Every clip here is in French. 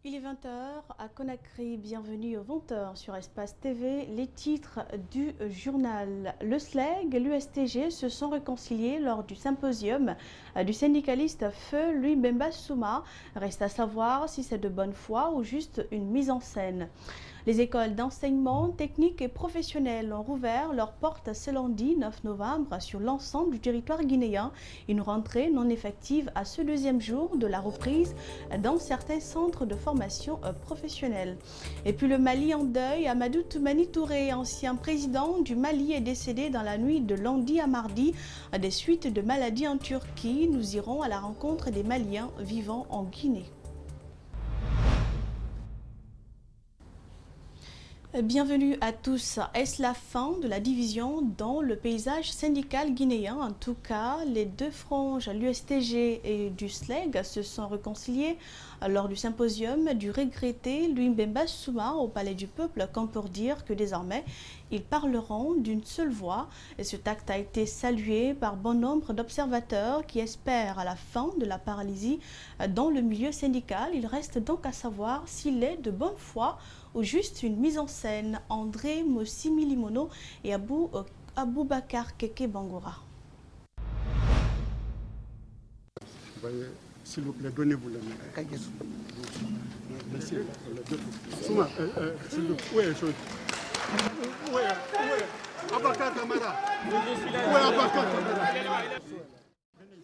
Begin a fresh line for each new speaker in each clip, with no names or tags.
Il est 20 h à Conakry, bienvenue aux 20 h sur Espace TV. Les titres du journal. Le SLEG et l'USTG se sont réconciliés lors du symposium du syndicaliste Feu Louis Bemba Souma. Reste à savoir si c'est de bonne foi ou juste une mise en scène. Les écoles d'enseignement technique et professionnel ont rouvert leurs portes ce lundi 9 novembre sur l'ensemble du territoire guinéen. Une rentrée non effective à ce deuxième jour de la reprise dans certains centres de formation professionnelle. Et puis le Mali en deuil, Amadou Toumani Touré, ancien président du Mali, est décédé dans la nuit de lundi à mardi des suites de maladies en Turquie. Nous irons à la rencontre des Maliens vivant en Guinée. Bienvenue à tous. Est-ce la fin de la division dans le paysage syndical guinéen? En tout cas, les deux franges, l'USTG et du SLEG, se sont réconciliés lors du symposium du regretté Louis Bemba Souma au Palais du Peuple, comme pour dire que désormais, ils parleront d'une seule voix. Et ce acte a été salué par bon nombre d'observateurs qui espèrent à la fin de la paralysie dans le milieu syndical. Il reste donc à savoir s'il est de bonne foi ou juste une mise en scène. André Mossimilimono et Aboubakar Keke Bangoura.
S'il vous plaît, donnez-vous la main. Merci. Souma, s'il vous plaît. Où est Abakar Kamara? Où est Abakar Kamara?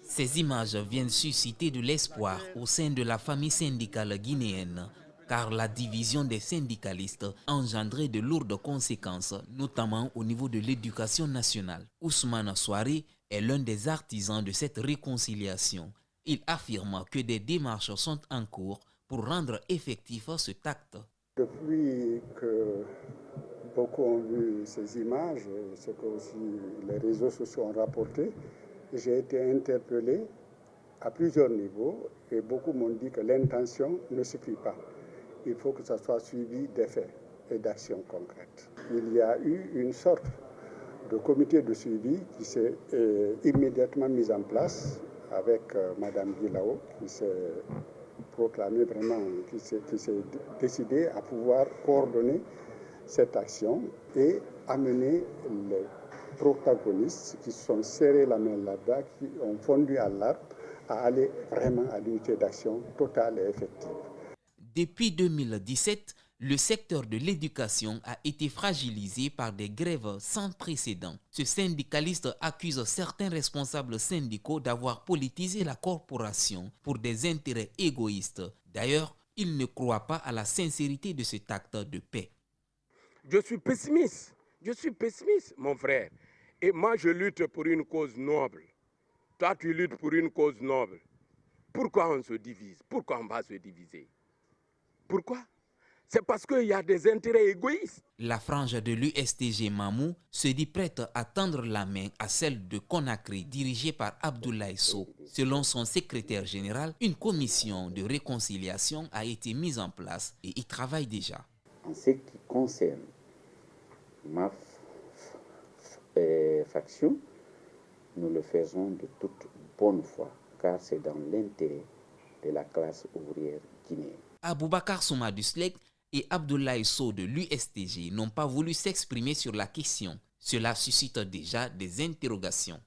Ces images viennent susciter de l'espoir au sein de la famille syndicale guinéenne, car la division des syndicalistes a engendré de lourdes conséquences, notamment au niveau de l'éducation nationale. Ousmane Souaré est l'un des artisans de cette réconciliation. Il affirme que des démarches sont en cours pour rendre effectif cet acte.
Depuis que beaucoup ont vu ces images, ce que aussi les réseaux sociaux ont rapporté, j'ai été interpellé à plusieurs niveaux et beaucoup m'ont dit que l'intention ne suffit pas. Il faut que ça soit suivi d'effets et d'actions concrètes. Il y a eu une sorte de comité de suivi qui s'est immédiatement mis en place avec Madame Guilao, qui s'est proclamée vraiment, qui s'est décidée à pouvoir coordonner cette action et amener les protagonistes qui sont serrés la main là-bas, qui ont fondu à l'arbre, à aller vraiment à l'unité d'action totale et effective.
Depuis 2017, le secteur de l'éducation a été fragilisé par des grèves sans précédent. Ce syndicaliste accuse certains responsables syndicaux d'avoir politisé la corporation pour des intérêts égoïstes. D'ailleurs, il ne croit pas à la sincérité de cet acte de paix.
Je suis pessimiste, mon frère. Et moi, je lutte pour une cause noble. Toi, tu luttes pour une cause noble. Pourquoi on se divise? Pourquoi on va se diviser? Pourquoi? C'est parce qu'il y a des intérêts égoïstes.
La frange de l'USTG Mamou se dit prête à tendre la main à celle de Conakry dirigée par Abdoulaye Sow. Selon son secrétaire général, une commission de réconciliation a été mise en place et y travaille déjà.
En ce qui concerne ma faction, nous le faisons de toute bonne foi, car c'est dans l'intérêt de la classe ouvrière guinéenne.
Aboubakar Souma du SLEG et Abdoulaye Sow de l'USTG n'ont pas voulu s'exprimer sur la question. Cela suscite déjà des interrogations.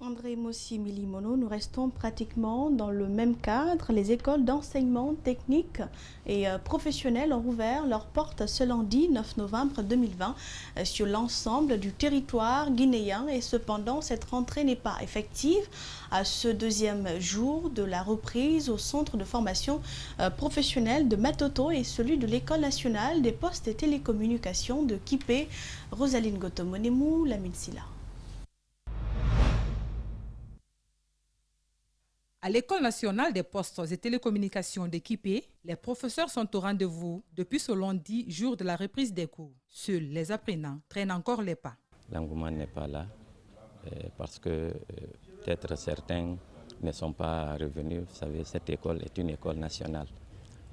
André Mossimilimono, nous restons pratiquement dans le même cadre. Les écoles d'enseignement technique et professionnel ont rouvert leurs portes ce lundi 9 novembre 2020 sur l'ensemble du territoire guinéen. Et cependant, cette rentrée n'est pas effective à ce deuxième jour de la reprise au centre de formation professionnelle de Matoto et celui de l'École nationale des postes et télécommunications de Kipé. Rosaline Gotomonemou, Lamine Silla.
À l'École nationale des postes et télécommunications de Kipé, les professeurs sont au rendez-vous depuis ce lundi, jour de la reprise des cours. Seuls les apprenants traînent encore les pas.
L'engouement n'est pas là parce que peut-être certains ne sont pas revenus. Vous savez, cette école est une école nationale.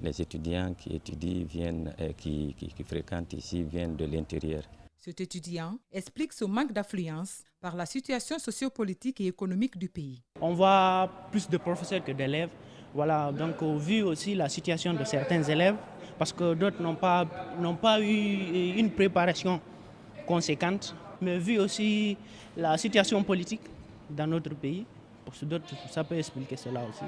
Les étudiants qui étudient, qui fréquentent ici viennent de l'intérieur.
Cet étudiant explique ce manque d'affluence par la situation sociopolitique et économique du pays.
On voit plus de professeurs que d'élèves. Voilà, donc vu aussi la situation de certains élèves, parce que d'autres n'ont pas eu une préparation conséquente, mais vu aussi la situation politique dans notre pays, pour d'autres, ça peut expliquer cela aussi.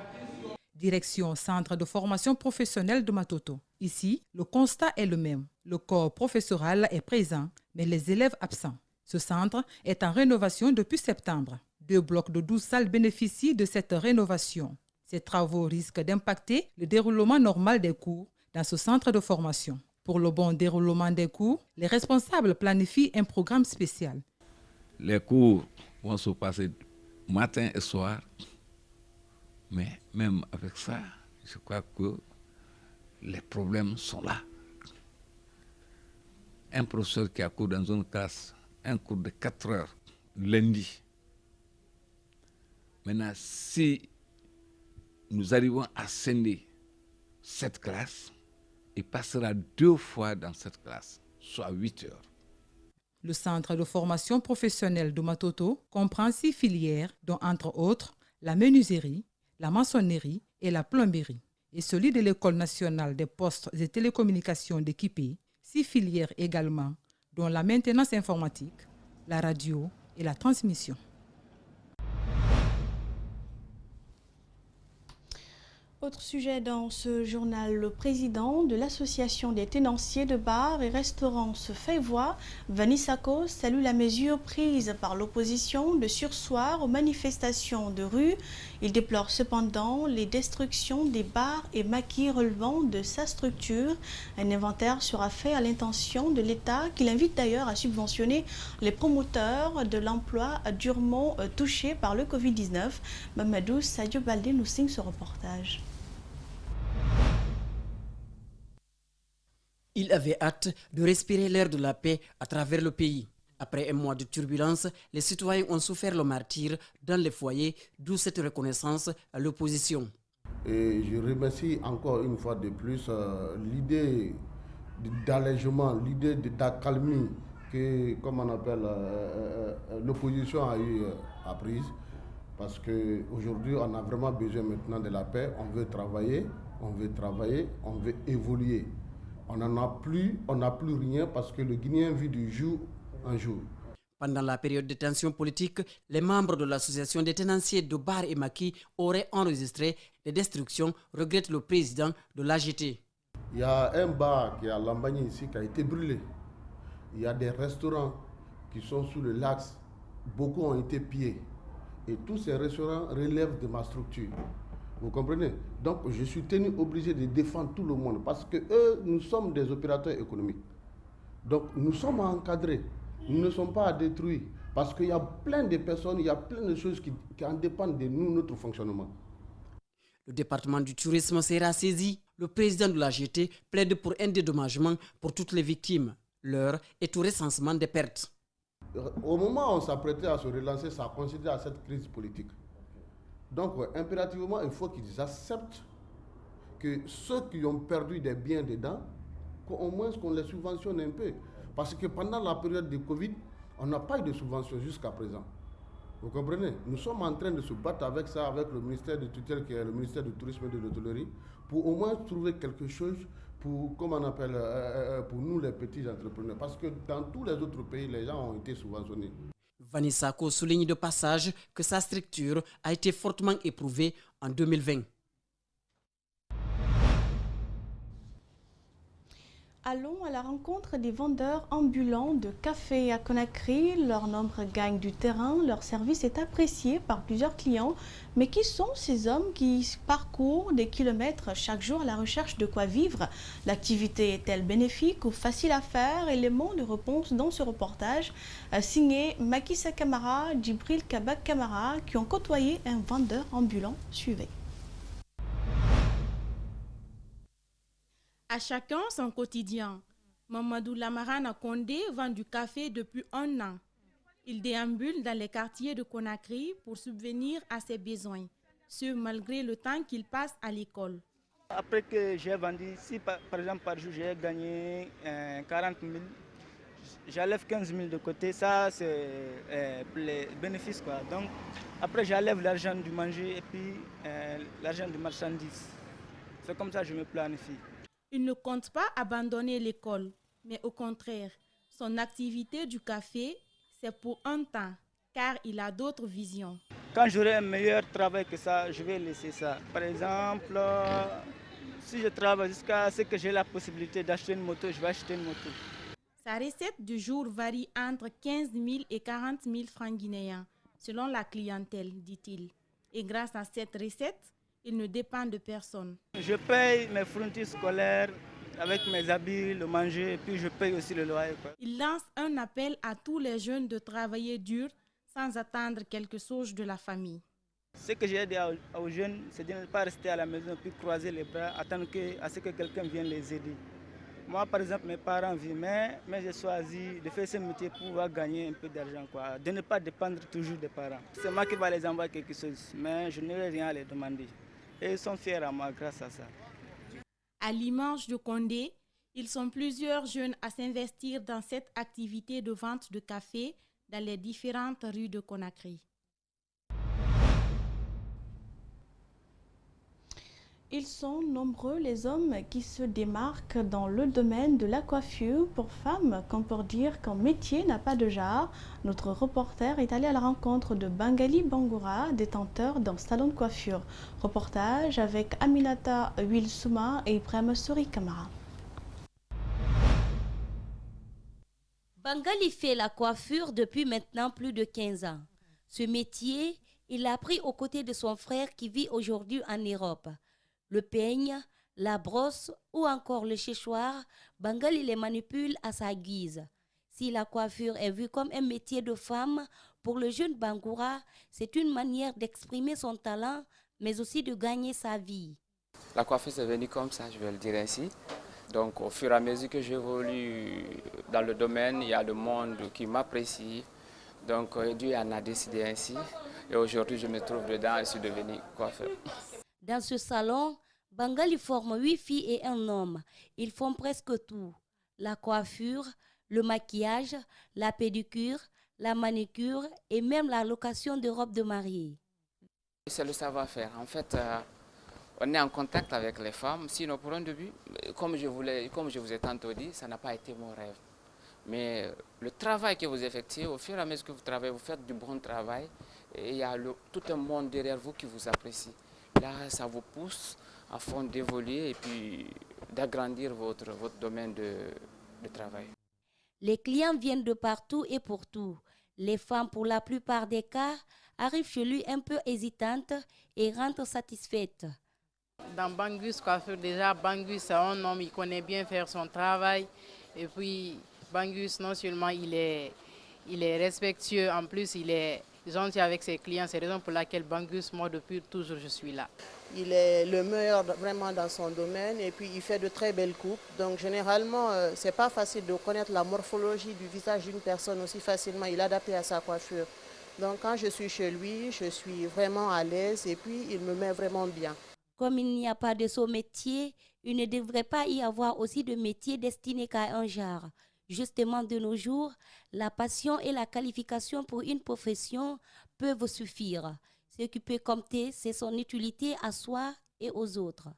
Direction Centre de formation professionnelle de Matoto. Ici, le constat est le même. Le corps professoral est présent, mais les élèves absents. Ce centre est en rénovation depuis septembre. 2 blocs de 12 salles bénéficient de cette rénovation. Ces travaux risquent d'impacter le déroulement normal des cours dans ce centre de formation. Pour le bon déroulement des cours, les responsables planifient un programme spécial.
Les cours vont se passer matin et soir, mais même avec ça, je crois que les problèmes sont là. Un professeur qui a cours dans une classe, un cours de 4 heures, lundi. Maintenant, si nous arrivons à scinder cette classe, il passera 2 fois dans cette classe, soit 8 heures.
Le centre de formation professionnelle de Matoto comprend 6 filières, dont entre autres la menuiserie, la maçonnerie et la plomberie. Et celui de l'École nationale des postes et télécommunications d'Équipé, 6 filières également, dont la maintenance informatique, la radio et la transmission.
Autre sujet dans ce journal, le président de l'association des tenanciers de bars et restaurants se fait voir. Vanissako salue la mesure prise par l'opposition de surseoir aux manifestations de rue. Il déplore cependant les destructions des bars et maquis relevant de sa structure. Un inventaire sera fait à l'intention de l'État, qui l'invite d'ailleurs à subventionner les promoteurs de l'emploi durement touchés par le Covid-19. Mamadou Sadio Baldé nous signe ce reportage.
Il avait hâte de respirer l'air de la paix à travers le pays. Après un mois de turbulence, les citoyens ont souffert le martyre dans les foyers, d'où cette reconnaissance à l'opposition.
Et je remercie encore une fois de plus l'idée d'allègement, l'idée d'accalmie que, comme on appelle, l'opposition a eu apprise. Parce qu'aujourd'hui, on a vraiment besoin maintenant de la paix. On veut travailler, on veut évoluer. On n'a plus rien parce que le Guinéen vit du jour en jour.
Pendant la période de tension politique, les membres de l'association des tenanciers de bars et maquis auraient enregistré des destructions, regrette le président de l'AGT.
Il y a un bar qui est à Lambagny ici qui a été brûlé. Il y a des restaurants qui sont sous le lac. Beaucoup ont été pillés. Et tous ces restaurants relèvent de ma structure. Vous comprenez? Donc je suis obligé de défendre tout le monde parce que nous sommes des opérateurs économiques. Donc nous sommes encadrés, nous ne sommes pas à détruire parce qu'il y a plein de personnes, il y a plein de choses qui en dépendent de nous, notre fonctionnement.
Le département du tourisme sera saisi. Le président de la GT plaide pour un dédommagement pour toutes les victimes. L'heure est au recensement des pertes.
Au moment où on s'apprêtait à se relancer, ça a coïncidé à cette crise politique. Donc, impérativement, il faut qu'ils acceptent que ceux qui ont perdu des biens dedans, qu'au moins qu'on les subventionne un peu. Parce que pendant la période de Covid, on n'a pas eu de subvention jusqu'à présent. Vous comprenez? Nous sommes en train de se battre avec ça, avec le ministère de tutelle, qui est le ministère du Tourisme et de l'Hôtellerie, pour au moins trouver quelque chose pour, comment on appelle, pour nous les petits entrepreneurs. Parce que dans tous les autres pays, les gens ont été subventionnés.
Vanissako souligne de passage que sa structure a été fortement éprouvée en 2020.
Allons à la rencontre des vendeurs ambulants de café à Conakry. Leur nombre gagne du terrain, leur service est apprécié par plusieurs clients. Mais qui sont ces hommes qui parcourent des kilomètres chaque jour à la recherche de quoi vivre? L'activité est-elle bénéfique ou facile à faire? Élément de réponse dans ce reportage signé Makissa Kamara, Djibril Kabak Kamara, qui ont côtoyé un vendeur ambulant. Suivez.
À chacun son quotidien. Mamadou Lamarana Kondé vend du café depuis 1 an. Il déambule dans les quartiers de Conakry pour subvenir à ses besoins, ce malgré le temps qu'il passe à l'école.
Après que j'ai vendu, si par exemple par jour j'ai gagné 40 000, j'enlève 15 000 de côté, ça c'est les bénéfices, quoi. Donc après j'enlève l'argent du manger et puis l'argent du marchandise. C'est comme ça que je me planifie.
Il ne compte pas abandonner l'école, mais au contraire, son activité du café, c'est pour un temps, car il a d'autres visions.
Quand j'aurai un meilleur travail que ça, je vais laisser ça. Par exemple, si je travaille jusqu'à ce que j'ai la possibilité d'acheter une moto, je vais acheter une moto.
Sa recette du jour varie entre 15 000 et 40 000 francs guinéens, selon la clientèle, dit-il. Et grâce à cette recette, il ne dépend de personne.
Je paye mes fournitures scolaires avec mes habits, le manger, et puis je paye aussi le loyer, quoi.
Il lance un appel à tous les jeunes de travailler dur sans attendre quelque chose de la famille.
Ce que j'ai dit aux jeunes, c'est de ne pas rester à la maison puis croiser les bras, attendre à ce que quelqu'un vienne les aider. Moi, par exemple, mes parents vivent, mais j'ai choisi de faire ce métier pour pouvoir gagner un peu d'argent, quoi. De ne pas dépendre toujours des parents. C'est moi qui vais les envoyer quelque chose, mais je n'aurai rien à les demander. Et ils sont fiers à moi grâce à ça.
À l'image de Condé, ils sont plusieurs jeunes à s'investir dans cette activité de vente de café dans les différentes rues de Conakry.
Ils sont nombreux les hommes qui se démarquent dans le domaine de la coiffure pour femmes, comme pour dire qu'un métier n'a pas de genre. Notre reporter est allé à la rencontre de Bangali Bangoura, détenteur d'un salon de coiffure. Reportage avec Aminata Wilsouma et Ibrahim Souri Kamara.
Bangali fait la coiffure depuis maintenant plus de 15 ans. Ce métier, il l'a appris aux côtés de son frère qui vit aujourd'hui en Europe. Le peigne, la brosse ou encore le séchoir, Bangali les manipule à sa guise. Si la coiffure est vue comme un métier de femme, pour le jeune Bangoura, c'est une manière d'exprimer son talent, mais aussi de gagner sa vie.
La coiffure c'est venu comme ça, je vais le dire ainsi. Donc au fur et à mesure que j'évolue dans le domaine, il y a le monde qui m'apprécie. Donc Dieu en a décidé ainsi. Et aujourd'hui, je me trouve dedans et je suis devenu coiffeur.
Dans ce salon, Bangali forme 8 filles et un homme. Ils font presque tout. La coiffure, le maquillage, la pédicure, la manicure et même la location de robes de mariée.
C'est le savoir-faire. En fait, on est en contact avec les femmes. Sinon, pour un début, comme je vous ai tantôt dit, ça n'a pas été mon rêve. Mais le travail que vous effectuez, au fur et à mesure que vous travaillez, vous faites du bon travail. Et il y a tout un monde derrière vous qui vous apprécie. Là, ça vous pousse à fond d'évoluer et puis d'agrandir votre domaine de travail.
Les clients viennent de partout et pour tout. Les femmes, pour la plupart des cas, arrivent chez lui un peu hésitantes et rentrent satisfaites.
Dans Bangus Coiffure, déjà, Bangus, c'est un homme, il connaît bien faire son travail. Et puis, Bangus, non seulement il est respectueux, en plus, il est gentil avec ses clients. C'est la raison pour laquelle Bangus, moi, depuis toujours, je suis là.
Il est le meilleur vraiment dans son domaine et puis il fait de très belles coupes. Donc généralement, ce n'est pas facile de connaître la morphologie du visage d'une personne aussi facilement. Il est adapté à sa coiffure. Donc quand je suis chez lui, je suis vraiment à l'aise et puis il me met vraiment bien.
Comme il n'y a pas de ce métier, il ne devrait pas y avoir aussi de métier destiné qu'à un genre. Justement, de nos jours, la passion et la qualification pour une profession peuvent suffire. Ce qui peut compter, c'est son utilité à soi et aux autres.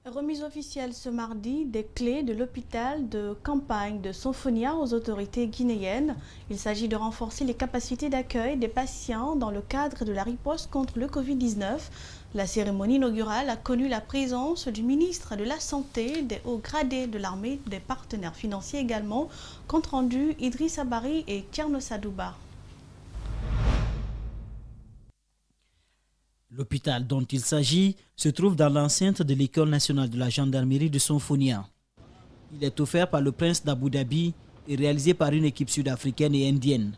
Remise officielle ce mardi des clés de l'hôpital de campagne de Sonfonia aux autorités guinéennes. Il s'agit de renforcer les capacités d'accueil des patients dans le cadre de la riposte contre le Covid-19. La cérémonie inaugurale a connu la présence du ministre de la Santé, des hauts gradés de l'armée, des partenaires financiers également. Compte rendu Idrissa Bari et Tierno Sadouba.
L'hôpital dont il s'agit se trouve dans l'enceinte de l'École nationale de la gendarmerie de Sonfonia. Il est offert par le prince d'Abu Dhabi et réalisé par une équipe sud-africaine et indienne.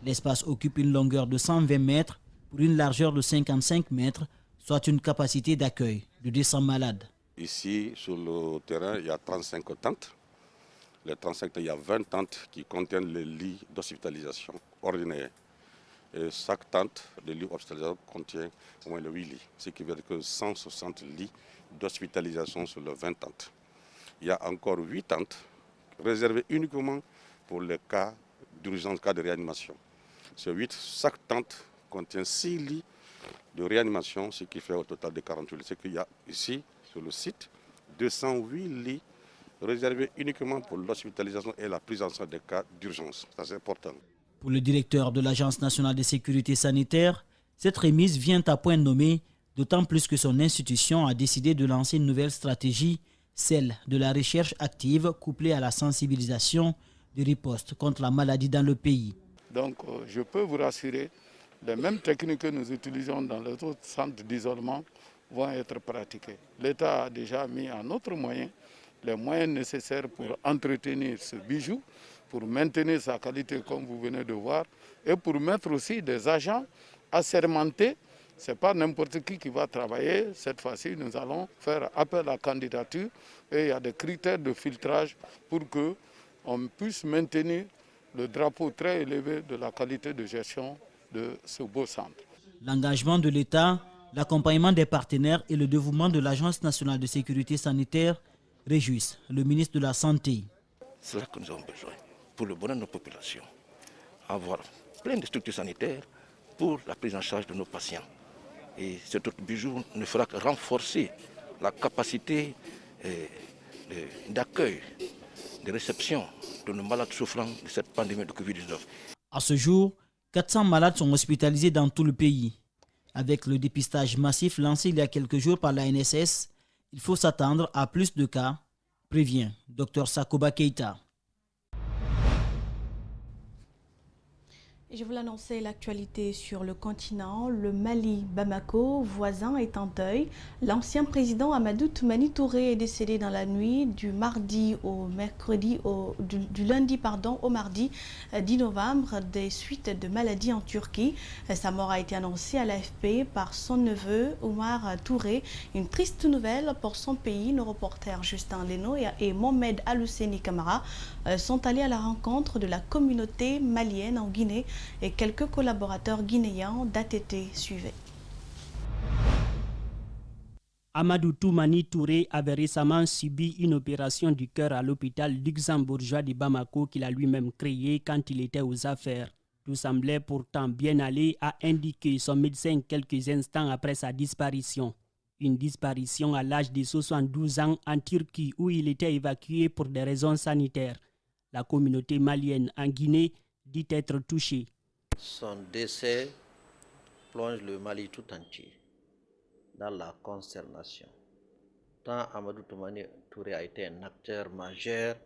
L'espace occupe une longueur de 120 mètres pour une largeur de 55 mètres, soit une capacité d'accueil de 200 malades.
Ici, sur le terrain, il y a 35 tentes. Les 35 tentes, il y a 20 tentes qui contiennent les lits d'hospitalisation ordinaires. Et chaque tente de lit hospitalisation contient au moins 8 lits, ce qui veut dire que 160 lits d'hospitalisation sur les 20 tentes. Il y a encore 8 tentes réservées uniquement pour les cas d'urgence, cas de réanimation. Ces 8, chaque tente contient 6 lits de réanimation, ce qui fait au total de 48 lits. C'est qu'il y a ici, sur le site, 208 lits réservés uniquement pour l'hospitalisation et la prise en charge des cas d'urgence. C'est important.
Pour le directeur de l'Agence nationale de sécurité sanitaire, cette remise vient à point nommé, d'autant plus que son institution a décidé de lancer une nouvelle stratégie, celle de la recherche active couplée à la sensibilisation de riposte contre la maladie dans le pays.
Donc je peux vous rassurer, les mêmes techniques que nous utilisons dans les autres centres d'isolement vont être pratiquées. L'État a déjà mis en autre moyen les moyens nécessaires pour entretenir ce bijou, pour maintenir sa qualité comme vous venez de voir, et pour mettre aussi des agents assermentés. Ce n'est pas n'importe qui va travailler. Cette fois-ci, nous allons faire appel à candidature et il y a des critères de filtrage pour qu'on puisse maintenir le drapeau très élevé de la qualité de gestion de ce beau centre.
L'engagement de l'État, l'accompagnement des partenaires et le dévouement de l'Agence nationale de sécurité sanitaire réjouissent le ministre de la Santé.
C'est là que nous avons besoin pour le bonheur de nos populations, avoir plein de structures sanitaires pour la prise en charge de nos patients. Et cet autre bijou ne fera que renforcer la capacité d'accueil, de réception de nos malades souffrant de cette pandémie de Covid-19.
À ce jour, 400 malades sont hospitalisés dans tout le pays. Avec le dépistage massif lancé il y a quelques jours par la NSS, il faut s'attendre à plus de cas, prévient Dr Sakoba Keita.
Je vous l'annonçais, l'actualité sur le continent, le Mali, Bamako, voisin, est en deuil. L'ancien président Amadou Toumani Touré est décédé dans la nuit du lundi au mardi 10 novembre des suites de maladies en Turquie. Sa mort a été annoncée à l'AFP par son neveu Oumar Touré. Une triste nouvelle pour son pays. Nos reporters Justin Leno et Mohamed Alouseni Kamara sont allés à la rencontre de la communauté malienne en Guinée et quelques collaborateurs guinéens d'ATT suivaient.
Amadou Toumani Touré avait récemment subi une opération du cœur à l'hôpital luxembourgeois de Bamako qu'il a lui-même créé quand il était aux affaires. Tout semblait pourtant bien aller, a indiqué son médecin quelques instants après sa disparition. Une disparition à l'âge de 72 ans en Turquie où il était évacué pour des raisons sanitaires. La communauté malienne en Guinée dit être touchée.
Son décès plonge le Mali tout entier dans la consternation. Tant Amadou Toumani Touré a été un acteur majeur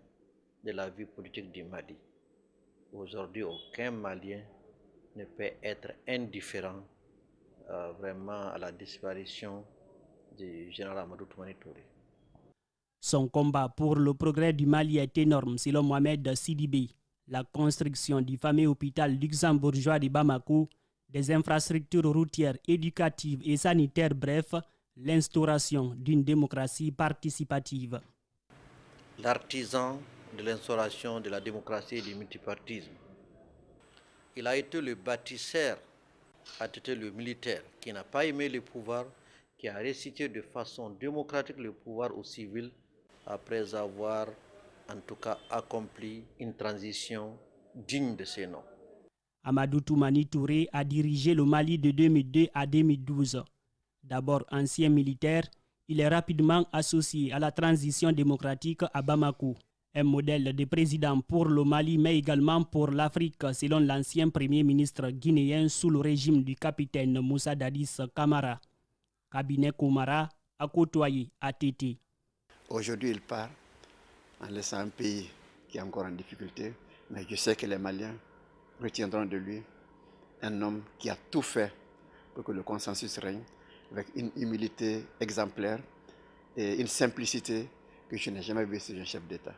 de la vie politique du Mali. Aujourd'hui, aucun Malien ne peut être indifférent vraiment à la disparition du général Amadou Toumani Touré.
Son combat pour le progrès du Mali est énorme, selon Mohamed Sidibé. La construction du fameux hôpital luxembourgeois de Bamako, des infrastructures routières, éducatives et sanitaires, bref, l'instauration d'une démocratie participative.
L'artisan de l'instauration de la démocratie et du multipartisme. Il a été le bâtisseur, a été le militaire qui n'a pas aimé le pouvoir, qui a restitué de façon démocratique le pouvoir aux civils après avoir en tout cas accompli une transition digne de ses noms.
Amadou Toumani Touré a dirigé le Mali de 2002 à 2012. D'abord ancien militaire, il est rapidement associé à la transition démocratique à Bamako. Un modèle de président pour le Mali, mais également pour l'Afrique, selon l'ancien premier ministre guinéen sous le régime du capitaine Moussa Dadis Camara. Cabinet Koumara a côtoyé ATT.
Aujourd'hui, il part en laissant un pays qui est encore en difficulté, mais je sais que les Maliens retiendront de lui un homme qui a tout fait pour que le consensus règne, avec une humilité exemplaire et une simplicité que je n'ai jamais vue chez un chef d'État.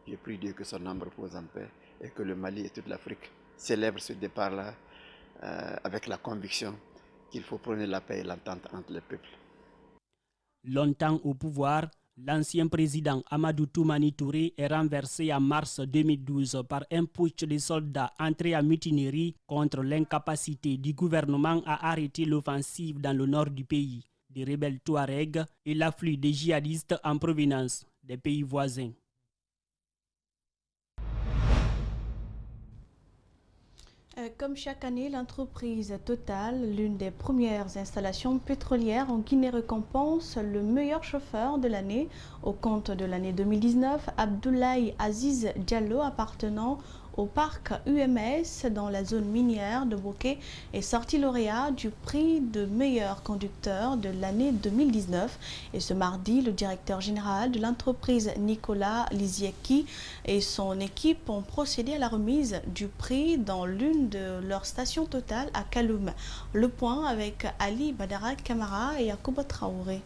Je prie Dieu que son âme repose en paix et que le Mali et toute l'Afrique célèbrent ce départ-là avec la conviction qu'il faut prôner la paix et l'entente entre les peuples.
Longtemps au pouvoir, L'ancien président Amadou Toumani Touré est renversé en mars 2012 par un putsch des soldats entrés en mutinerie contre l'incapacité du gouvernement à arrêter l'offensive dans le nord du pays, des rebelles Touaregs et l'afflux des djihadistes en provenance des pays voisins.
Comme chaque année, l'entreprise Total, l'une des premières installations pétrolières en Guinée, récompense le meilleur chauffeur de l'année. Au compte de l'année 2019, Abdoulaye Aziz Diallo, appartenant au parc UMS dans la zone minière de Bokeh, est sorti lauréat du prix de meilleur conducteur de l'année 2019. Et ce mardi, le directeur général de l'entreprise Nicolas Lizieki et son équipe ont procédé à la remise du prix dans l'une de leurs stations Total à Kaloum. Le point avec Ali Badara Kamara et Yacouba Traoré.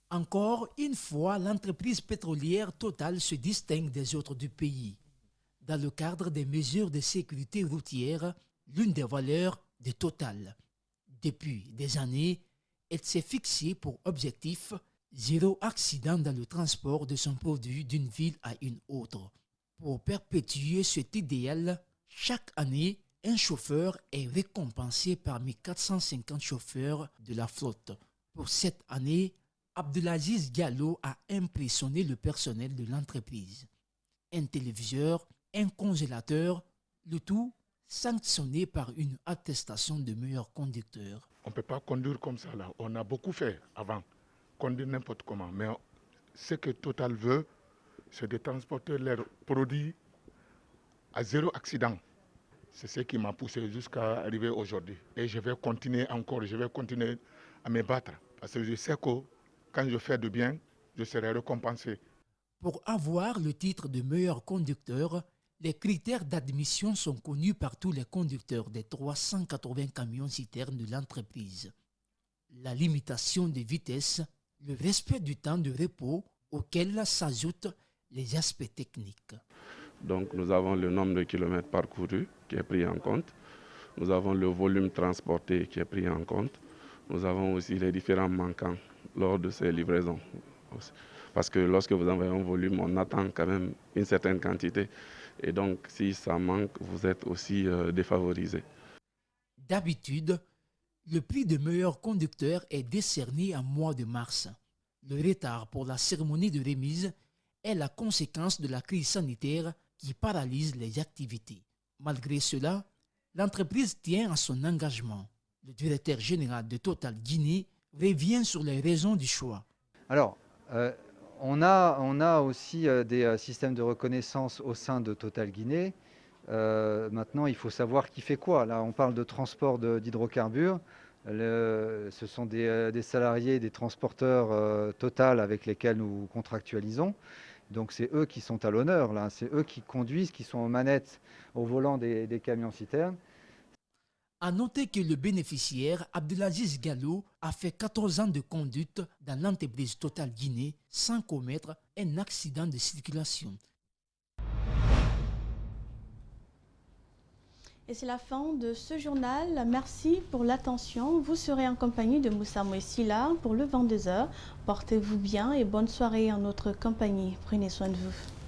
Encore une fois, l'entreprise pétrolière Total se distingue des autres du pays. Dans le cadre des mesures de sécurité routière, l'une des valeurs de Total. Depuis des années, elle s'est fixée pour objectif zéro accident dans le transport de son produit d'une ville à une autre. Pour perpétuer cet idéal, chaque année, un chauffeur est récompensé parmi 450 chauffeurs de la flotte. Pour cette année, Abdelaziz Diallo a impressionné le personnel de l'entreprise. Un téléviseur, un congélateur, le tout sanctionné par une attestation de meilleur conducteur.
On ne peut pas conduire comme ça là. On a beaucoup fait avant, conduire n'importe comment. Mais ce que Total veut, c'est de transporter leurs produits à zéro accident. C'est ce qui m'a poussé jusqu'à arriver aujourd'hui. Et je vais continuer encore, je vais continuer à me battre. Parce que je sais que quand je fais du bien, je serai récompensé.
Pour avoir le titre de meilleur conducteur, les critères d'admission sont connus par tous les conducteurs des 380 camions-citernes de l'entreprise. La limitation de vitesse, le respect du temps de repos, auquel s'ajoutent les aspects techniques.
Donc nous avons le nombre de kilomètres parcourus qui est pris en compte. Nous avons le volume transporté qui est pris en compte. Nous avons aussi les différents manquants lors de ces livraisons. Parce que lorsque vous envoyez un volume, on attend quand même une certaine quantité. Et donc, si ça manque, vous êtes aussi défavorisé.
D'habitude, le prix de meilleur conducteur est décerné en mois de mars. Le retard pour la cérémonie de remise est la conséquence de la crise sanitaire qui paralyse les activités. Malgré cela, l'entreprise tient à son engagement. Le directeur général de Total Guinée revient sur les raisons du choix.
Alors, on a aussi des systèmes de reconnaissance au sein de Total Guinée. Maintenant, il faut savoir qui fait quoi. Là, on parle de transport d'hydrocarbures. Ce sont des salariés, des transporteurs Total avec lesquels nous contractualisons. Donc c'est eux qui sont à l'honneur, là. C'est eux qui conduisent, qui sont aux manettes au volant des camions-citernes.
À noter que le bénéficiaire, Abdelaziz Diallo, a fait 14 ans de conduite dans l'entreprise Total Guinée sans commettre un accident de circulation.
Et c'est la fin de ce journal. Merci pour l'attention. Vous serez en compagnie de Moussa Mouessila pour le 22h. Portez-vous bien et bonne soirée en notre compagnie. Prenez soin de vous.